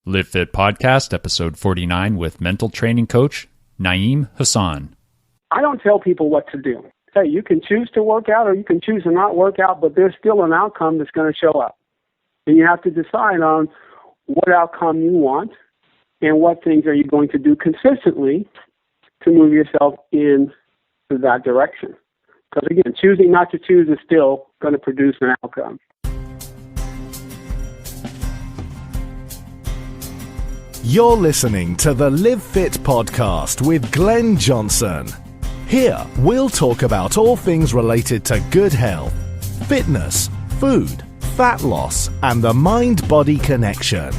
Live Fit Podcast, episode 49 with mental training coach Naim Hasan. I don't tell people what to do. Hey, you can choose to work out or you can choose to not work out, but there's still an outcome that's going to show up. And you have to decide on what outcome you want and what things are you going to do consistently to move yourself in that direction. Because again, choosing not to choose is still going to produce an outcome. You're listening to the Live Fit Podcast with Glenn Johnson. Here, we'll talk about all things related to good health, fitness, food, fat loss, and the mind-body connection.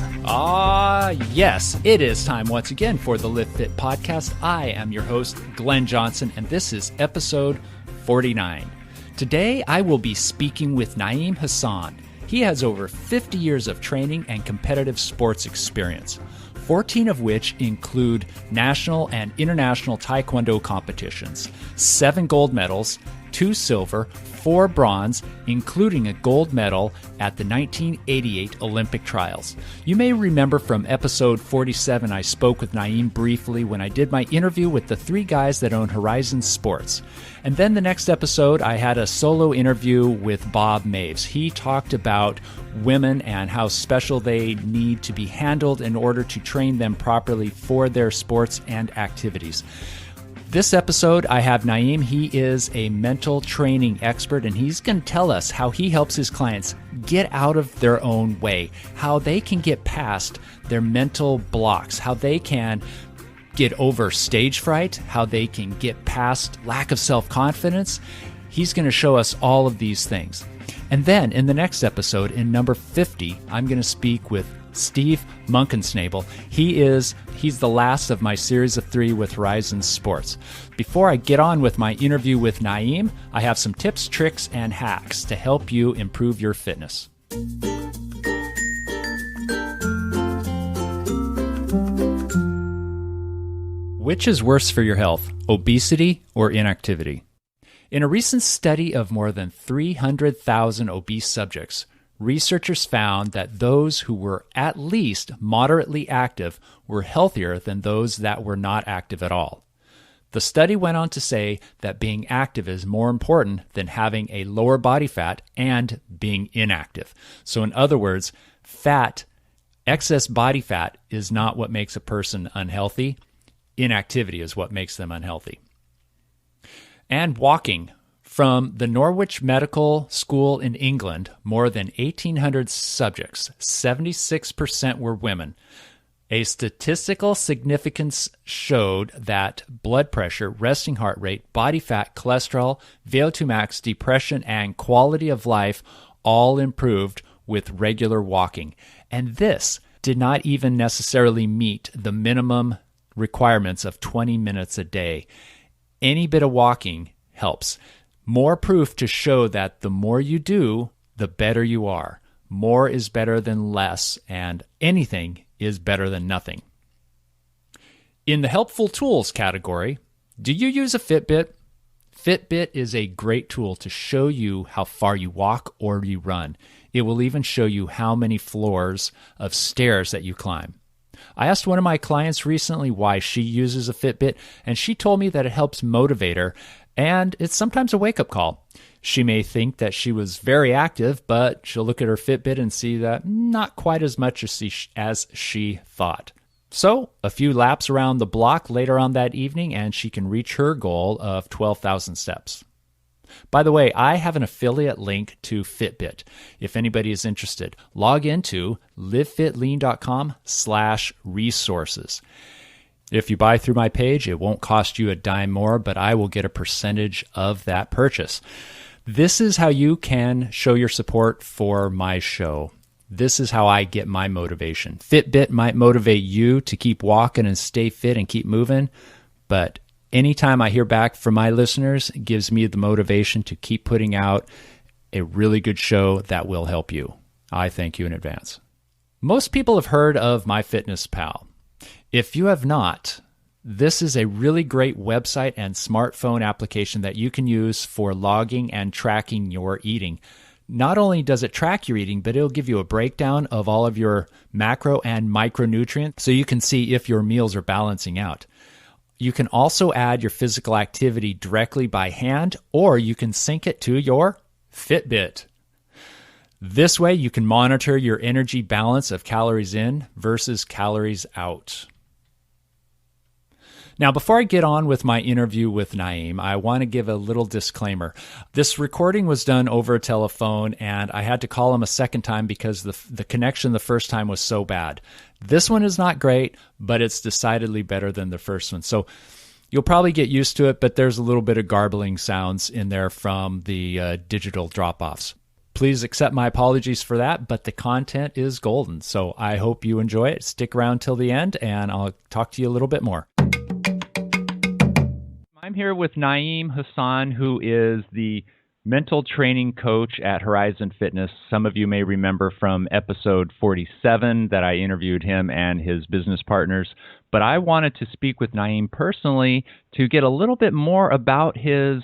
Yes, it is time once again for the Live Fit Podcast. I am your host, Glenn Johnson, and this is episode 49. Today, I will be speaking with Naim Hasan. He has over 50 years of training and competitive sports experience, 14 of which include National and International TaeKwondo competitions, 7 gold medals, 2 silver, 4 bronze, including a gold medal at the 1988 Olympic trials. You may remember from episode 47 I spoke with Naim briefly when I did my interview with the 3 guys that own Horizon Sports. And then the next episode I had a solo interview with Bob Maves. He talked about women and how special they need to be handled in order to train them properly for their sports and activities. This episode, I have Naim. He is a mental training expert, and he's going to tell us how he helps his clients get out of their own way, how they can get past their mental blocks, how they can get over stage fright, how they can get past lack of self-confidence. He's going to show us all of these things. And then in the next episode, in number 50, I'm going to speak with Steve Munkensnabel. He's the last of my series of 3 with Horizon Sports. Before I get on with my interview with Naim, I have some tips, tricks, and hacks to help you improve your fitness. Which is worse for your health, obesity or inactivity? In a recent study of more than 300,000 obese subjects, researchers found that those who were at least moderately active were healthier than those that were not active at all. The study went on to say that being active is more important than having a lower body fat and being inactive. So in other words, excess body fat is not what makes a person unhealthy. Inactivity is what makes them unhealthy. And walking. From the Norwich Medical School in England, more than 1,800 subjects, 76% were women. A statistical significance showed that blood pressure, resting heart rate, body fat, cholesterol, VO2 max, depression, and quality of life all improved with regular walking. And this did not even necessarily meet the minimum requirements of 20 minutes a day. Any bit of walking helps. More proof to show that the more you do, the better you are. More is better than less, and anything is better than nothing. In the helpful tools category, do you use a Fitbit? Fitbit is a great tool to show you how far you walk or you run. It will even show you how many floors of stairs that you climb. I asked one of my clients recently why she uses a Fitbit, and she told me that it helps motivate her. And it's sometimes a wake-up call. She may think that she was very active, but she'll look at her Fitbit and see that not quite as much as she thought. So, a few laps around the block later on that evening, and she can reach her goal of 12,000 steps. By the way, I have an affiliate link to Fitbit. If anybody is interested, log into livefitlean.com/resources. If you buy through my page, it won't cost you a dime more, but I will get a percentage of that purchase. This is how you can show your support for my show. This is how I get my motivation. Fitbit might motivate you to keep walking and stay fit and keep moving, but anytime I hear back from my listeners, it gives me the motivation to keep putting out a really good show that will help you. I thank you in advance. Most people have heard of MyFitnessPal. If you have not, this is a really great website and smartphone application that you can use for logging and tracking your eating. not only does it track your eating, but it'll give you a breakdown of all of your macro and micronutrients so you can see if your meals are balancing out. You can also add your physical activity directly by hand, or you can sync it to your Fitbit. This way, you can monitor your energy balance of calories in versus calories out. Now, before I get on with my interview with Naim, I want to give a little disclaimer. This recording was done over a telephone, and I had to call him a second time because the connection the first time was so bad. This one is not great, but it's decidedly better than the first one. So you'll probably get used to it, but there's a little bit of garbling sounds in there from the digital drop-offs. Please accept my apologies for that, but the content is golden. So I hope you enjoy it. Stick around till the end, and I'll talk to you a little bit more. I'm here with Naim Hasan, who is the mental training coach at Horizon Fitness. Some of you may remember from episode 47 that I interviewed him and his business partners. But I wanted to speak with Naim personally to get a little bit more about his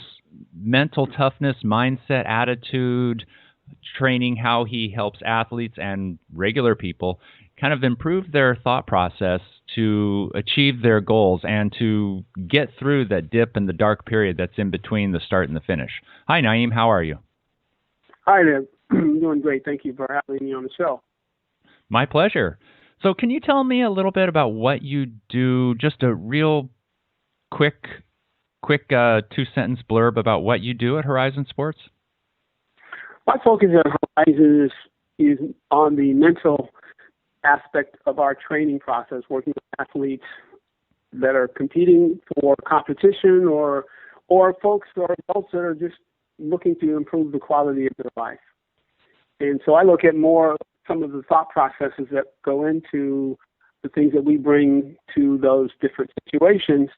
mental toughness, mindset, attitude, training, how he helps athletes and regular people kind of improve their thought process to achieve their goals and to get through that dip and the dark period that's in between the start and the finish. Hi, Naim. How are you? Hi there. I'm doing great. Thank you for having me on the show. My pleasure. So can you tell me a little bit about what you do, just a real quick two-sentence blurb about what you do at Horizon Sports? My focus at Horizon is on the mental aspect of our training process, working with athletes that are competing for competition or folks or adults that are just looking to improve the quality of their life. And so I look at more some of the thought processes that go into the things that we bring to those different situations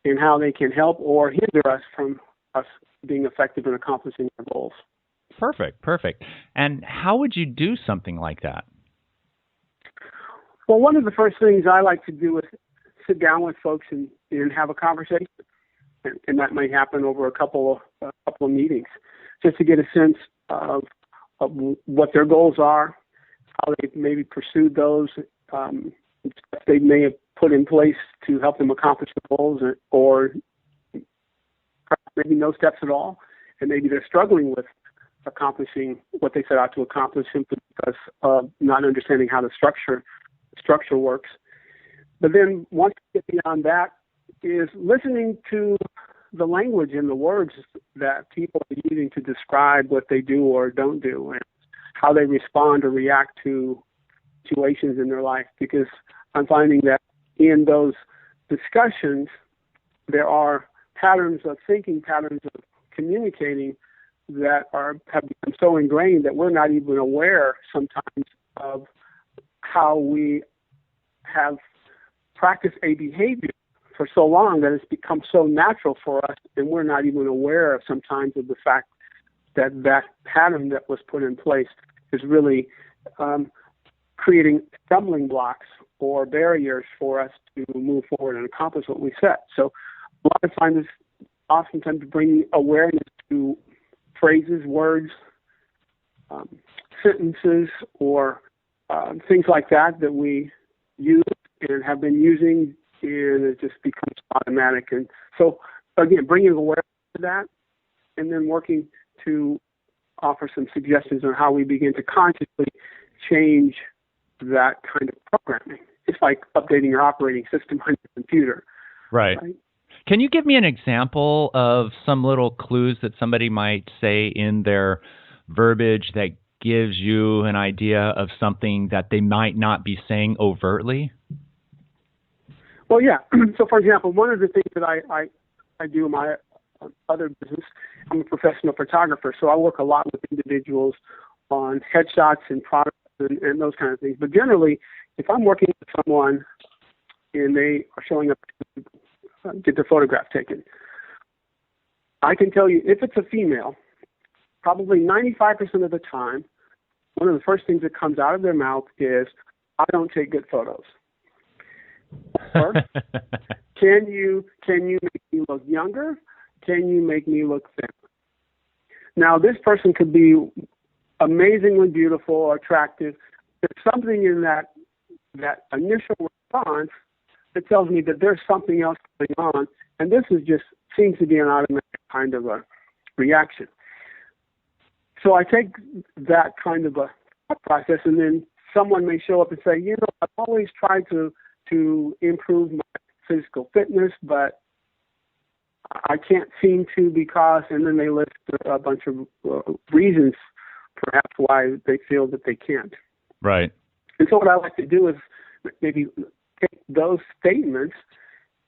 and how they can help or hinder us from us being effective in accomplishing our goals. Perfect. And how would you do something like that? Well, one of the first things I like to do is sit down with folks and have a conversation, and that may happen over a couple of meetings, just to get a sense of what their goals are, how they've maybe pursued those, steps they may have put in place to help them accomplish the goals, or maybe no steps at all, and maybe they're struggling with accomplishing what they set out to accomplish simply because of not understanding how the structure works. But then once you get beyond that is listening to the language and the words that people are using to describe what they do or don't do and how they respond or react to situations in their life. Because I'm finding that in those discussions, there are patterns of thinking, patterns of communicating that have become so ingrained that we're not even aware sometimes of how we have practiced a behavior for so long that it's become so natural for us, and we're not even aware of sometimes of the fact that that pattern that was put in place is really creating stumbling blocks or barriers for us to move forward and accomplish what we set. So a lot of times it's oftentimes bringing awareness to phrases, words, sentences, or things like that we use and have been using, and it just becomes automatic. And so, again, bringing awareness to that and then working to offer some suggestions on how we begin to consciously change that kind of programming. It's like updating your operating system on your computer. Right. Can you give me an example of some little clues that somebody might say in their verbiage that gives you an idea of something that they might not be saying overtly? Well, yeah. So, for example, one of the things that I do in my other business, I'm a professional photographer, so I work a lot with individuals on headshots and products and those kind of things. But generally, if I'm working with someone and they are showing up to get their photograph taken, I can tell you if it's a female, probably 95% of the time, one of the first things that comes out of their mouth is, "I don't take good photos." Or, can you make me look younger? Can you make me look thinner? Now, this person could be amazingly beautiful or attractive. There's something in that initial response that tells me that there's something else going on, and this is just seems to be an automatic kind of a reaction. So I take that kind of a thought process, and then someone may show up and say, I've always tried to improve my physical fitness, but I can't seem to because, and then they list a bunch of reasons perhaps why they feel that they can't. Right. And so what I like to do is maybe take those statements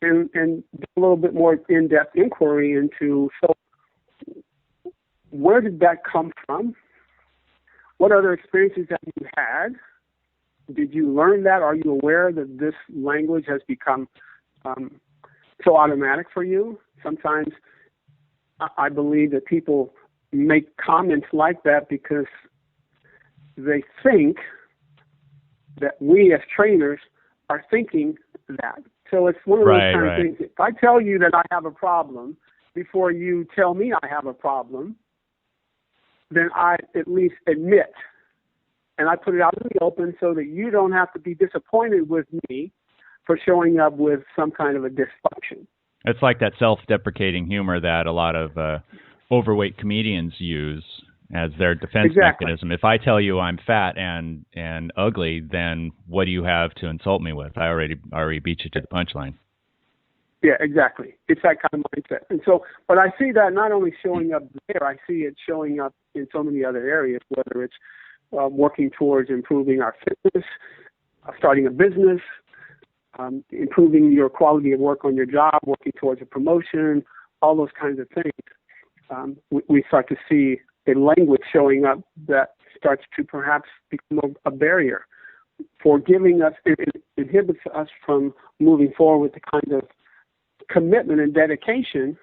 and do a little bit more in-depth inquiry into, so where did that come from? What other experiences have you had? Did you learn that? Are you aware that this language has become so automatic for you? Sometimes I believe that people make comments like that because they think that we as trainers are thinking that. So it's one of those kind of things. If I tell you that I have a problem before you tell me I have a problem, then I at least admit, and I put it out in the open so that you don't have to be disappointed with me for showing up with some kind of a dysfunction. It's like that self-deprecating humor that a lot of overweight comedians use as their defense mechanism. If I tell you I'm fat and ugly, then what do you have to insult me with? I already beat you to the punchline. Yeah, exactly. It's that kind of mindset. And so, but I see that not only showing up there, I see it showing up in so many other areas, whether it's working towards improving our fitness, starting a business, improving your quality of work on your job, working towards a promotion, all those kinds of things. We start to see a language showing up that starts to perhaps become a barrier for giving us, it inhibits us from moving forward with the kind of commitment and dedication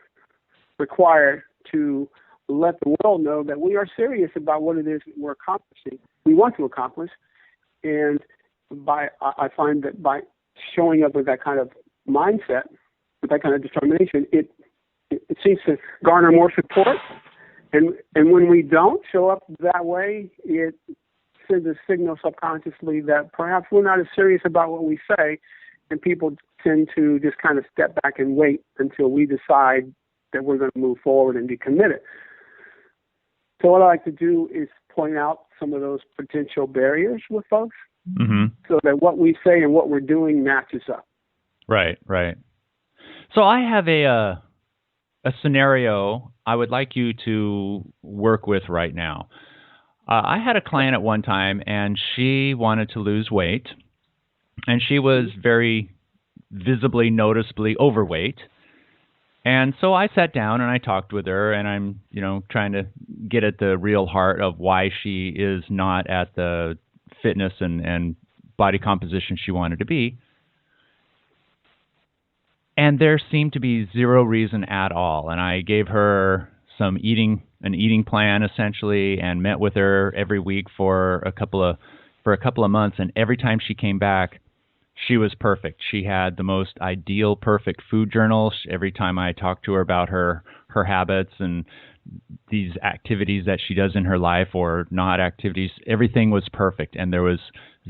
required to let the world know that we are serious about what it is that we're accomplishing, we want to accomplish. And I find that by showing up with that kind of mindset, with that kind of determination, it seems to garner more support. And when we don't show up that way, it sends a signal subconsciously that perhaps we're not as serious about what we say, and people tend to just kind of step back and wait until we decide that we're going to move forward and be committed. So what I like to do is point out some of those potential barriers with folks, so that what we say and what we're doing matches up. Right. So I have a scenario I would like you to work with right now. I had a client at one time, and she wanted to lose weight, and she was very visibly, noticeably overweight. And so I sat down and I talked with her, and I'm, trying to get at the real heart of why she is not at the fitness and body composition she wanted to be. And there seemed to be zero reason at all. And I gave her an eating plan essentially, and met with her every week for a couple of months. And every time she came back, she was perfect. She had the most ideal, perfect food journal. Every time I talked to her about her habits and these activities that she does in her life or not activities, everything was perfect. And there was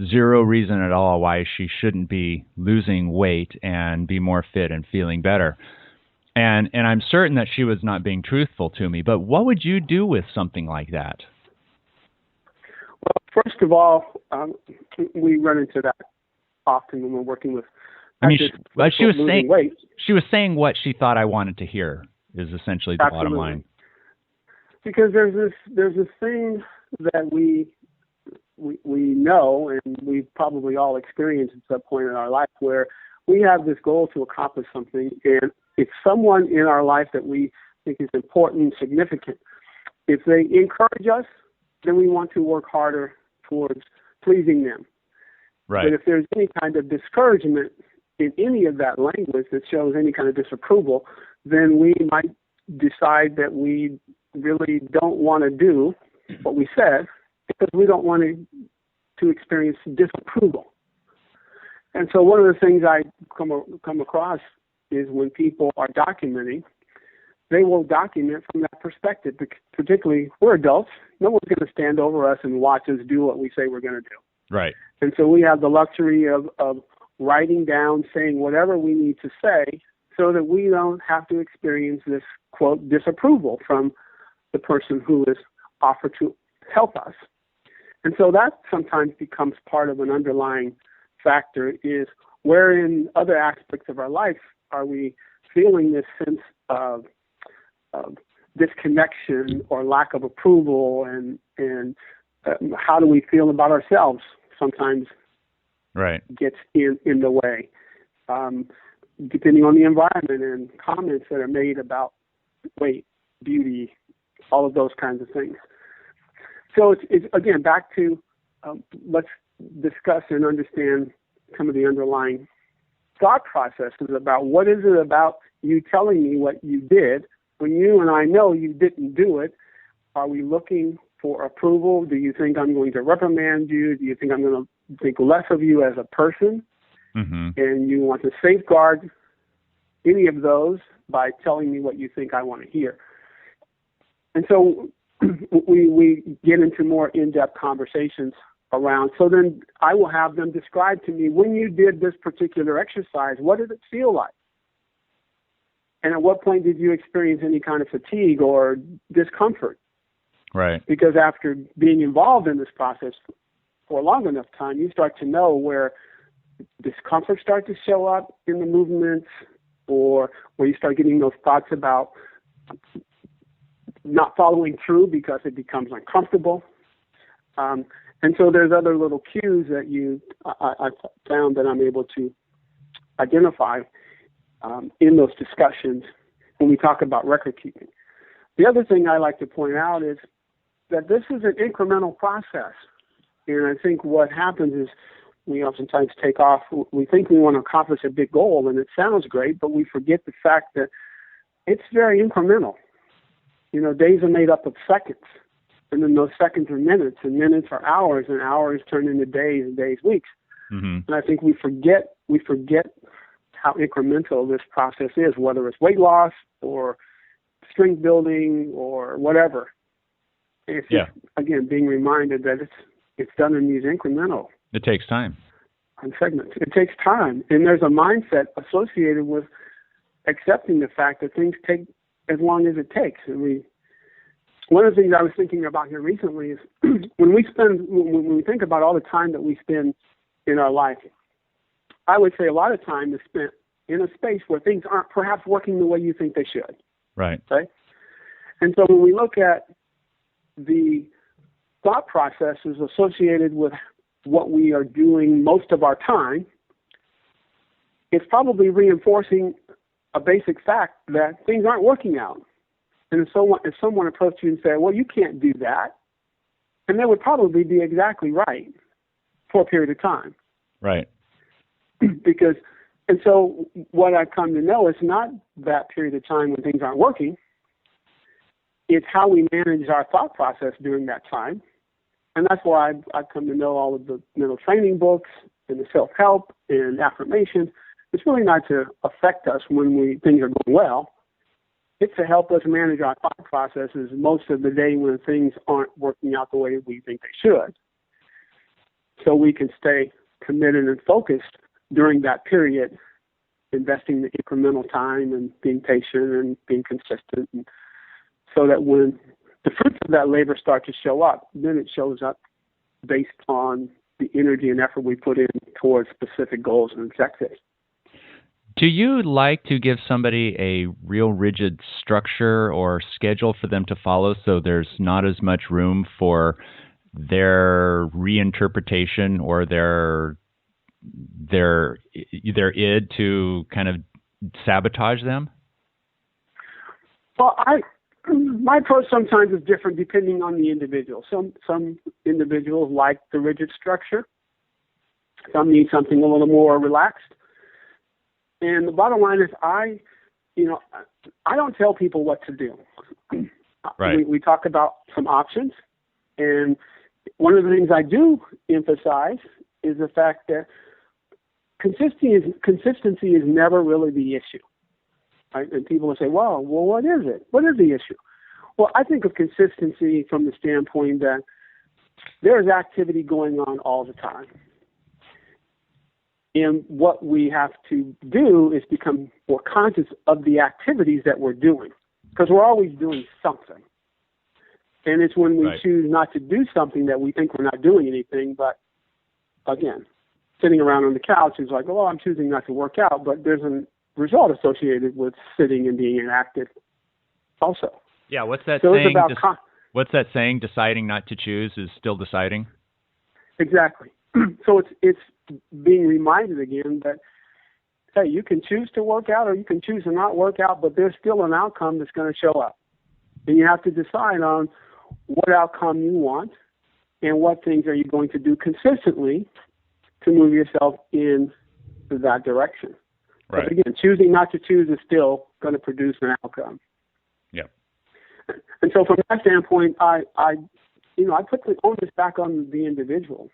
zero reason at all why she shouldn't be losing weight and be more fit and feeling better. And I'm certain that she was not being truthful to me. But what would you do with something like that? Well, first of all, we run into that often when we're working with. She was saying what she thought I wanted to hear is essentially the bottom line. Because there's this thing that we know, and we've probably all experienced at some point in our life, where we have this goal to accomplish something, and it's someone in our life that we think is important and significant. If they encourage us, then we want to work harder towards pleasing them. Right. But if there's any kind of discouragement in any of that language that shows any kind of disapproval, then we might decide that we really don't want to do what we said because we don't want to experience disapproval. And so one of the things I come across is when people are documenting they will document from that perspective. Particularly, we're adults. No one's going to stand over us and watch us do what we say we're going to do. Right. And so we have the luxury of writing down, saying whatever we need to say so that we don't have to experience this, quote, disapproval from the person who is offered to help us. And so that sometimes becomes part of an underlying factor, is where in other aspects of our life are we feeling this sense of disconnection or lack of approval, and how do we feel about ourselves sometimes right. gets in the way, depending on the environment and comments that are made about weight, beauty, all of those kinds of things. So it's again, back to let's discuss and understand some of the underlying thought processes about what is it about you telling me what you did when you and I know you didn't do it. Are we looking for approval? Do you think I'm going to reprimand you? Do you think I'm going to think less of you as a person? Mm-hmm. And you want to safeguard any of those by telling me what you think I want to hear. And so we get into more in-depth conversations around. So then I will have them describe to me, when you did this particular exercise, what did it feel like? And at what point did you experience any kind of fatigue or discomfort? Right. Because after being involved in this process for a long enough time, you start to know where discomfort starts to show up in the movements, or where you start getting those thoughts about not following through because it becomes uncomfortable. And so there's other little cues that I found that I'm able to identify in those discussions when we talk about record keeping. The other thing I like to point out is that this is an incremental process. And I think what happens is we oftentimes take off. We think we want to accomplish a big goal, and it sounds great, but we forget the fact that it's very incremental. You know, days are made up of seconds, and then those seconds are minutes, and minutes are hours, and hours turn into days, and days weeks. Mm-hmm. And I think we forget how incremental this process is, whether it's weight loss or strength building or whatever. It's just, again, being reminded that it's done in these incremental. It takes time. Segments. It takes time, and there's a mindset associated with accepting the fact that things take as long as it takes. And one of the things I was thinking about here recently is when we think about all the time that we spend in our life, I would say a lot of time is spent in a space where things aren't perhaps working the way you think they should. Right. Okay? And so when we look at the thought processes associated with what we are doing most of our time, it's probably reinforcing a basic fact that things aren't working out. And if someone approached you and said, well, you can't do that, and they would probably be exactly right for a period of time. Right. And so what I've come to know is not that period of time when things aren't working. It's how we manage our thought process during that time. And that's why I've come to know all of the mental training books and the self-help and affirmations. It's really not to affect us when things are going well. It's to help us manage our thought processes most of the day when things aren't working out the way we think they should, so we can stay committed and focused during that period, investing the incremental time and being patient and being consistent, and so that when the fruits of that labor start to show up, then it shows up based on the energy and effort we put in towards specific goals and objectives. Do you like to give somebody a real rigid structure or schedule for them to follow so there's not as much room for their reinterpretation or their id to kind of sabotage them? Well, my approach sometimes is different depending on the individual. Some individuals like the rigid structure. Some need something a little more relaxed. And the bottom line is I don't tell people what to do. Right. We talk about some options. And one of the things I do emphasize is the fact that consistency is never really the issue. right? And people will say, well, what is it? What is the issue? Well, I think of consistency from the standpoint that there's activity going on all the time. And what we have to do is become more conscious of the activities that we're doing, because we're always doing something. And it's when we choose not to do something that we think we're not doing anything. But again, sitting around on the couch is like, I'm choosing not to work out, but there's a result associated with sitting and being inactive also. Yeah, what's that so saying? It's about what's that saying? Deciding not to choose is still deciding? Exactly. So it's being reminded again that, hey, you can choose to work out or you can choose to not work out, but there's still an outcome that's going to show up. And you have to decide on what outcome you want and what things are you going to do consistently to move yourself in that direction. Right. But again, choosing not to choose is still going to produce an outcome. Yep. And so from that standpoint, I put the onus back on the individual.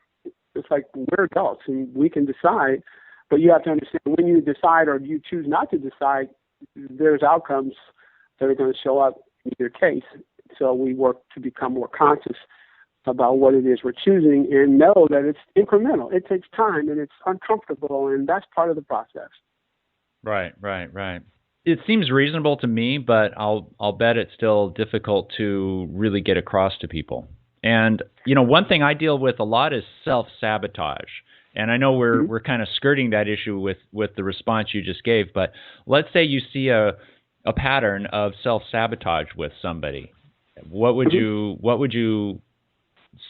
It's like we're adults and we can decide, but you have to understand when you decide or you choose not to decide, there's outcomes that are going to show up in either case. So we work to become more conscious about what it is we're choosing and know that it's incremental. It takes time and it's uncomfortable, and that's part of the process. Right. It seems reasonable to me, but I'll bet it's still difficult to really get across to people. And, one thing I deal with a lot is self-sabotage. And I know we're kind of skirting that issue with the response you just gave, but let's say you see a pattern of self-sabotage with somebody. What would you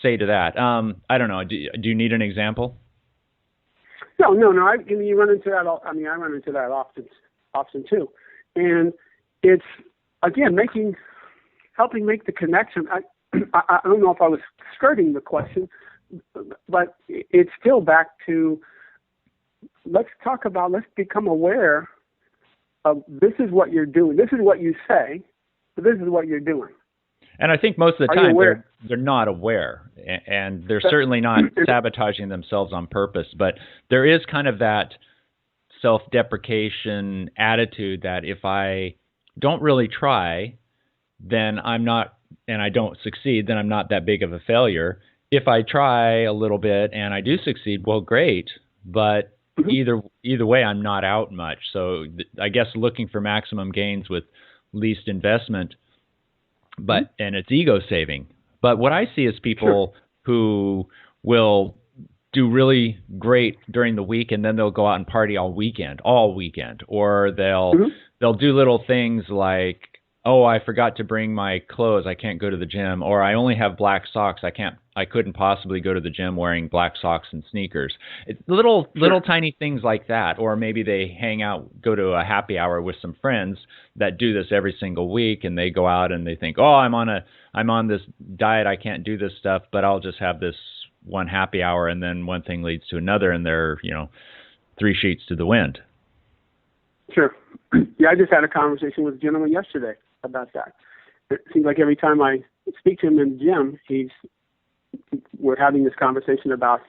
say to that? I don't know. Do you need an example? No. You run into that. I run into that often too. And it's, again, helping make the connection. I don't know if I was skirting the question, but it's still back to, let's become aware of this is what you're doing. This is what you say, but this is what you're doing. And I think most of the time they're not aware, and they're certainly not sabotaging themselves on purpose, but there is kind of that self-deprecation attitude that if I don't really try, then I'm not, and I don't succeed, then I'm not that big of a failure. If I try a little bit and I do succeed, well, great. But either way, I'm not out much. So I guess looking for maximum gains with least investment, and it's ego saving. But what I see is people who will do really great during the week, and then they'll go out and party all weekend, or they'll do little things like, oh, I forgot to bring my clothes, I can't go to the gym, or I only have black socks, I couldn't possibly go to the gym wearing black socks and sneakers. It's little tiny things like that. Or maybe they hang out, go to a happy hour with some friends that do this every single week, and they go out and they think, oh, I'm on this diet, I can't do this stuff, but I'll just have this one happy hour, and then one thing leads to another, and they're, three sheets to the wind. Sure. Yeah, I just had a conversation with a gentleman yesterday about that. It seems like every time I speak to him in the gym, we're having this conversation about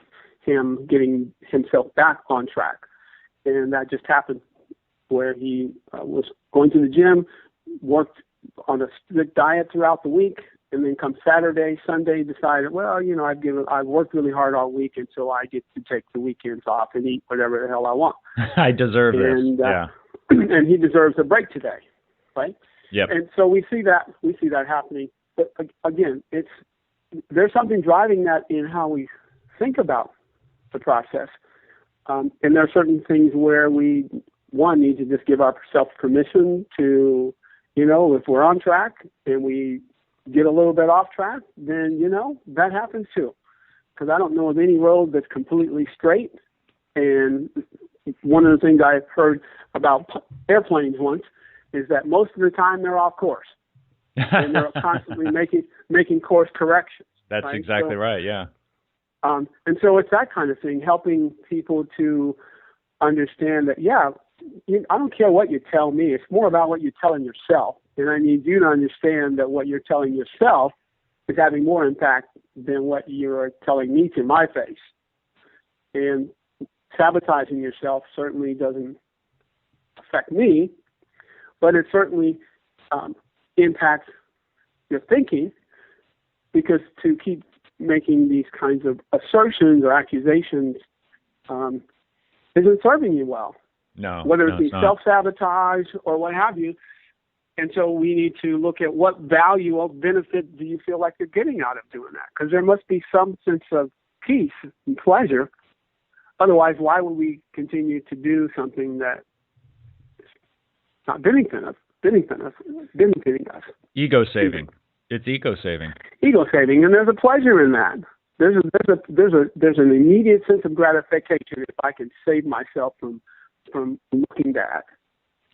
him getting himself back on track. And that just happened where he was going to the gym, worked on a strict diet throughout the week, and then come Saturday, Sunday, decided, well, I've worked really hard all week, and so I get to take the weekends off and eat whatever the hell I want. I deserve this. Yeah. And he deserves a break today, right? Yep. And so we see that happening. But again, there's something driving that in how we think about the process. And there are certain things where we need to just give ourselves permission to, if we're on track and we get a little bit off track, then, that happens too. Because I don't know of any road that's completely straight. And one of the things I've heard about airplanes once is that most of the time they're off course. And they're constantly making course corrections. That's right? Exactly right, yeah. And so it's that kind of thing, helping people to understand that, I don't care what you tell me. It's more about what you're telling yourself. And I need you to understand that what you're telling yourself is having more impact than what you're telling me to my face. And sabotaging yourself certainly doesn't affect me, but it certainly impacts your thinking, because to keep making these kinds of assertions or accusations isn't serving you well. No. Whether it be self-sabotage or what have you. And so we need to look at what value or benefit do you feel like you're getting out of doing that? Because there must be some sense of peace and pleasure. Otherwise, why would we continue to do something that is not benefiting us? Ego saving. It's ego saving. Ego saving, and there's a pleasure in that. There's an immediate sense of gratification if I can save myself from looking bad.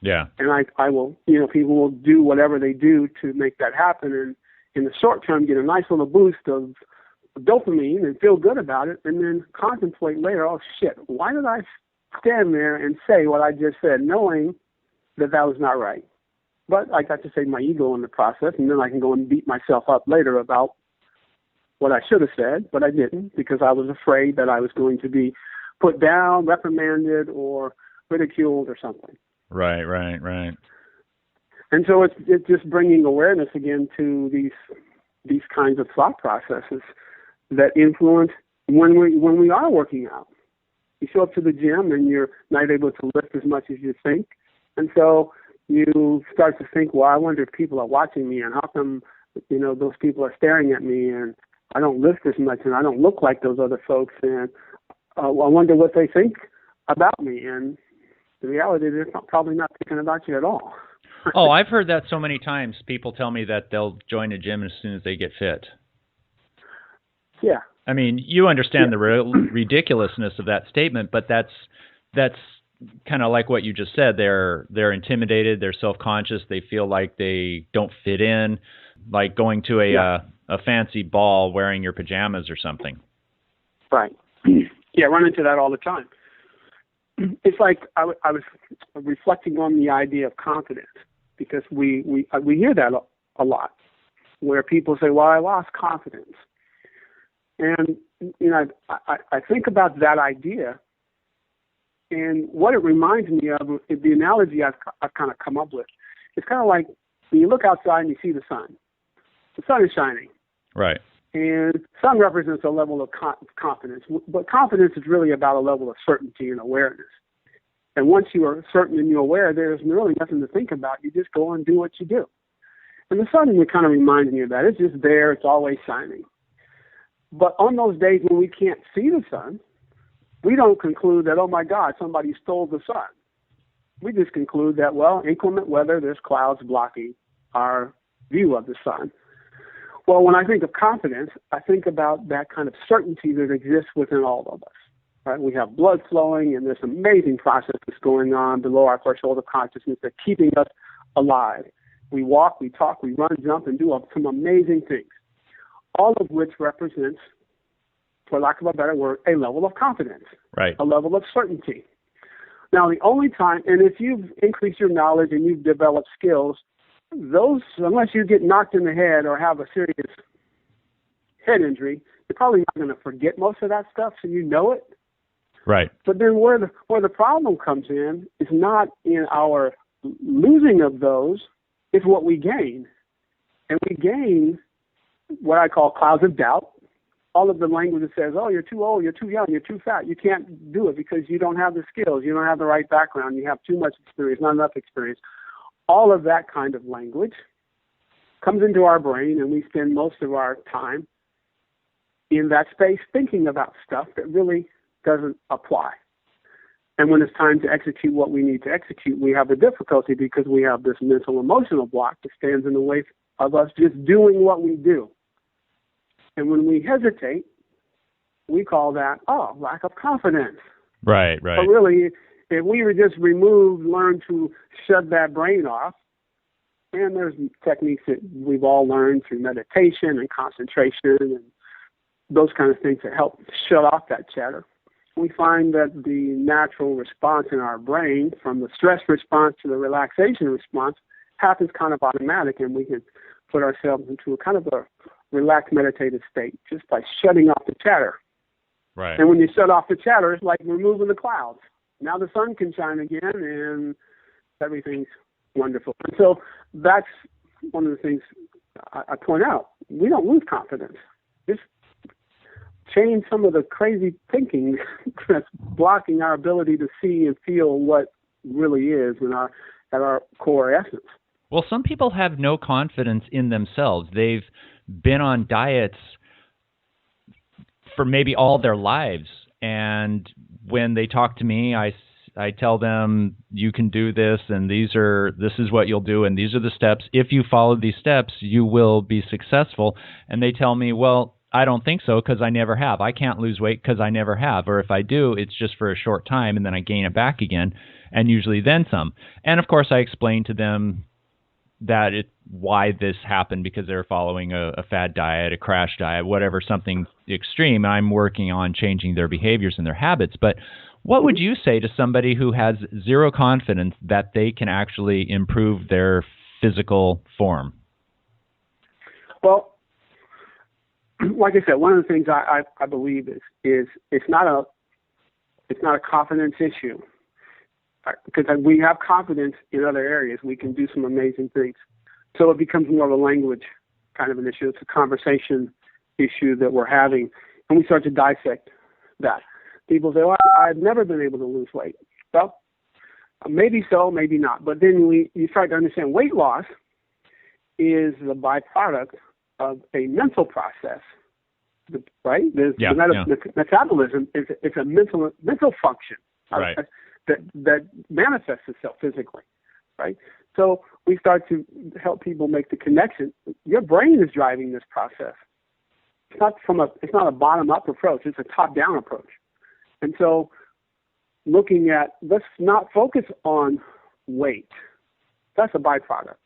Yeah. And I will, people will do whatever they do to make that happen, and in the short term get a nice little boost of dopamine and feel good about it, and then contemplate later, oh shit, why did I stand there and say what I just said, knowing that was not right? But I got to save my ego in the process, and then I can go and beat myself up later about what I should have said, but I didn't, because I was afraid that I was going to be put down, reprimanded, or ridiculed or something. Right. And so it's just bringing awareness again to these kinds of thought processes that influence when we are working out. You show up to the gym and you're not able to lift as much as you think, and so you start to think, well, I wonder if people are watching me, and how come those people are staring at me, and I don't lift as much, and I don't look like those other folks, and I wonder what they think about me. And the reality is they're probably not thinking about you at all. Oh, I've heard that so many times. People tell me that they'll join a gym as soon as they get fit. Yeah. I mean, you understand the ridiculousness of that statement, but that's kind of like what you just said. They're intimidated. They're self-conscious. They feel like they don't fit in, like going to a fancy ball wearing your pajamas or something. Right. Yeah, I run into that all the time. It's like I was reflecting on the idea of confidence, because we hear that a lot, where people say, well, I lost confidence. And, I think about that idea, and what it reminds me of is the analogy I've kind of come up with. It's kind of like when you look outside and you see the sun. The sun is shining. Right. And sun represents a level of confidence, but confidence is really about a level of certainty and awareness. And once you are certain and you're aware, there's really nothing to think about. You just go and do what you do. And the sun kind of reminds me of that. It's just there. It's always shining. But on those days when we can't see the sun, we don't conclude that, oh my God, somebody stole the sun. We just conclude that, well, inclement weather, there's clouds blocking our view of the sun. Well, when I think of confidence, I think about that kind of certainty that exists within all of us. Right? We have blood flowing, and there's amazing processes going on below our threshold of consciousness that are keeping us alive. We walk, we talk, we run, jump, and do some amazing things, all of which represents, for lack of a better word, a level of confidence, right? A level of certainty. Now, the only time, and if you've increased your knowledge and you've developed skills, those, unless you get knocked in the head or have a serious head injury, you're probably not going to forget most of that stuff, so you know it. Right. But then where the problem comes in is not in our losing of those, it's what we gain. And we gain what I call clouds of doubt. All of the language that says, oh, you're too old, you're too young, you're too fat. You can't do it because you don't have the skills, you don't have the right background, you have too much experience, not enough experience. All of that kind of language comes into our brain, and we spend most of our time in that space thinking about stuff that really doesn't apply. And when it's time to execute what we need to execute, we have a difficulty because we have this mental emotional block that stands in the way of us just doing what we do. And when we hesitate, we call that, lack of confidence. Right. But really, if we were just learn to shut that brain off, and there's techniques that we've all learned through meditation and concentration and those kind of things that help shut off that chatter, we find that the natural response in our brain, from the stress response to the relaxation response, happens kind of automatic, and we can put ourselves into a kind of a relaxed meditative state just by shutting off the chatter. Right. And when you shut off the chatter, it's like removing the clouds. Now the sun can shine again, and everything's Wonderful. And so that's one of the things I point out. We don't lose confidence. Just change some of the crazy thinking that's blocking our ability to see and feel what really is at our core essence. Well, some people have no confidence in themselves. They've been on diets for maybe all their lives, and when they talk to me, I tell them, you can do this, and this is what you'll do, and these are the steps. If you follow these steps, you will be successful. And they tell me, well, I don't think so because I never have. I can't lose weight because I never have. Or if I do, it's just for a short time, and then I gain it back again, and usually then some. And of course, I explain to them that why this happened, because they're following a fad diet, a crash diet, whatever, something extreme. I'm working on changing their behaviors and their habits. But what would you say to somebody who has zero confidence that they can actually improve their physical form? Well, like I said, one of the things I believe is it's not a confidence issue, because we have confidence in other areas. We can do some amazing things. So it becomes more of a language kind of an issue. It's a conversation issue that we're having, and we start to dissect that. People say, well, I've never been able to lose weight. Well, maybe so, maybe not. But then you start to understand weight loss is the byproduct of a mental process, right? Metabolism is a mental function. Right. That manifests itself physically, right? So we start to help people make the connection. Your brain is driving this process. It's not a bottom-up approach. It's a top-down approach. And so looking at, let's not focus on weight. That's a byproduct.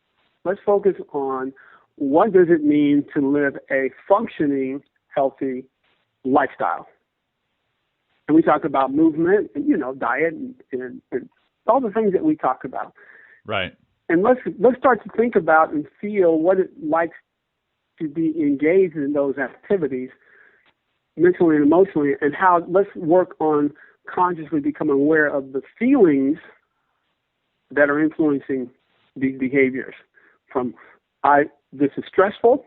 Let's focus on what does it mean to live a functioning, healthy lifestyle. And we talk about movement and, diet and all the things that we talk about. Right. And let's start to think about and feel what it likes to be engaged in those activities mentally and emotionally, and let's work on consciously becoming aware of the feelings that are influencing these behaviors. This is stressful,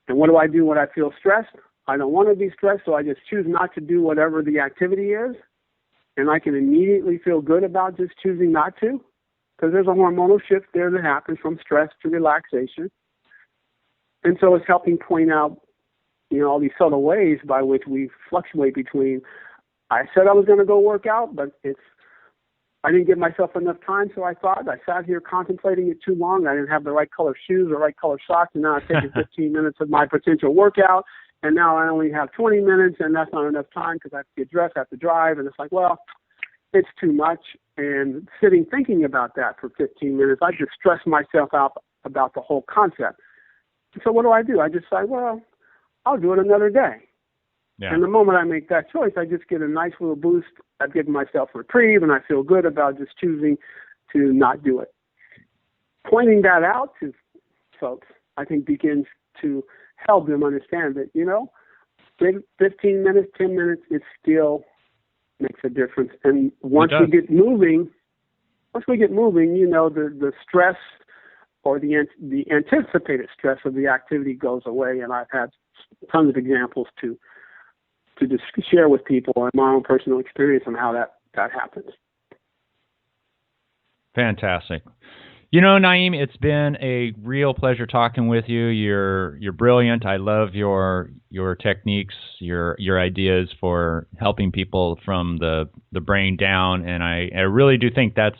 and what do I do when I feel stressed? I don't want to be stressed, so I just choose not to do whatever the activity is, and I can immediately feel good about just choosing not to, because there's a hormonal shift there that happens from stress to relaxation. And so it's helping point out, all these subtle ways by which we fluctuate between, I said I was going to go work out, but I didn't give myself enough time, so I sat here contemplating it too long. I didn't have the right color shoes or right color socks, and now I've taken 15 minutes of my potential workout, and now I only have 20 minutes, and that's not enough time because I have to get dressed, I have to drive, and it's like, well, it's too much. And sitting thinking about that for 15 minutes, I just stress myself out about the whole concept. So what do? I just say, well, I'll do it another day. Yeah. And the moment I make that choice, I just get a nice little boost. I've given myself a reprieve, and I feel good about just choosing to not do it. Pointing that out to folks, I think, begins to help them understand that, 15 minutes, 10 minutes, it still makes a difference. And once we get moving, the stress or the anticipated stress of the activity goes away. And I've had tons of examples to just share with people and my own personal experience on how that happens. Fantastic. Naim, it's been a real pleasure talking with you. You're brilliant. I love your techniques, your ideas for helping people from the brain down, and I really do think that's,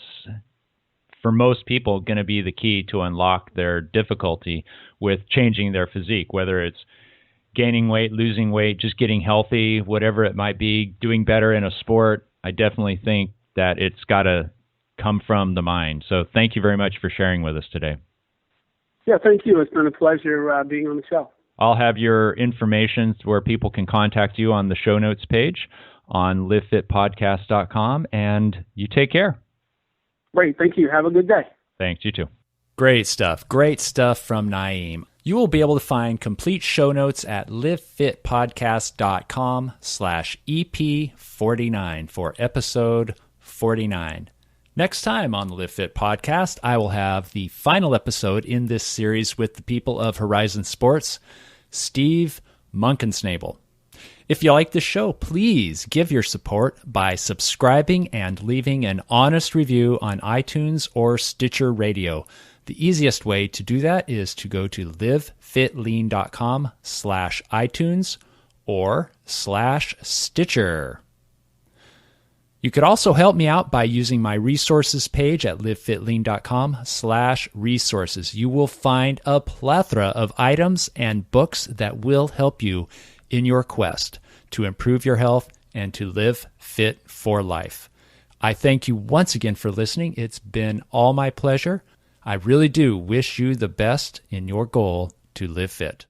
for most people, going to be the key to unlock their difficulty with changing their physique, whether it's gaining weight, losing weight, just getting healthy, whatever it might be, doing better in a sport. I definitely think that it's got to come from the mind. So thank you very much for sharing with us today. Yeah, thank you. It's been a pleasure being on the show. I'll have your information where people can contact you on the show notes page on livefitpodcast.com, and you take care. Great. Thank you. Have a good day. Thanks. You too. Great stuff. Great stuff from Naim. You will be able to find complete show notes at livefitpodcast.com/EP49 for episode 49. Next time on the Live Fit podcast, I will have the final episode in this series with the people of Horizon Sports, Steve Munkensnabel. If you like this show, please give your support by subscribing and leaving an honest review on iTunes or Stitcher Radio. The easiest way to do that is to go to livefitlean.com/iTunes or /Stitcher. You could also help me out by using my resources page at livefitlean.com/resources. You will find a plethora of items and books that will help you in your quest to improve your health and to live fit for life. I thank you once again for listening. It's been all my pleasure. I really do wish you the best in your goal to live fit.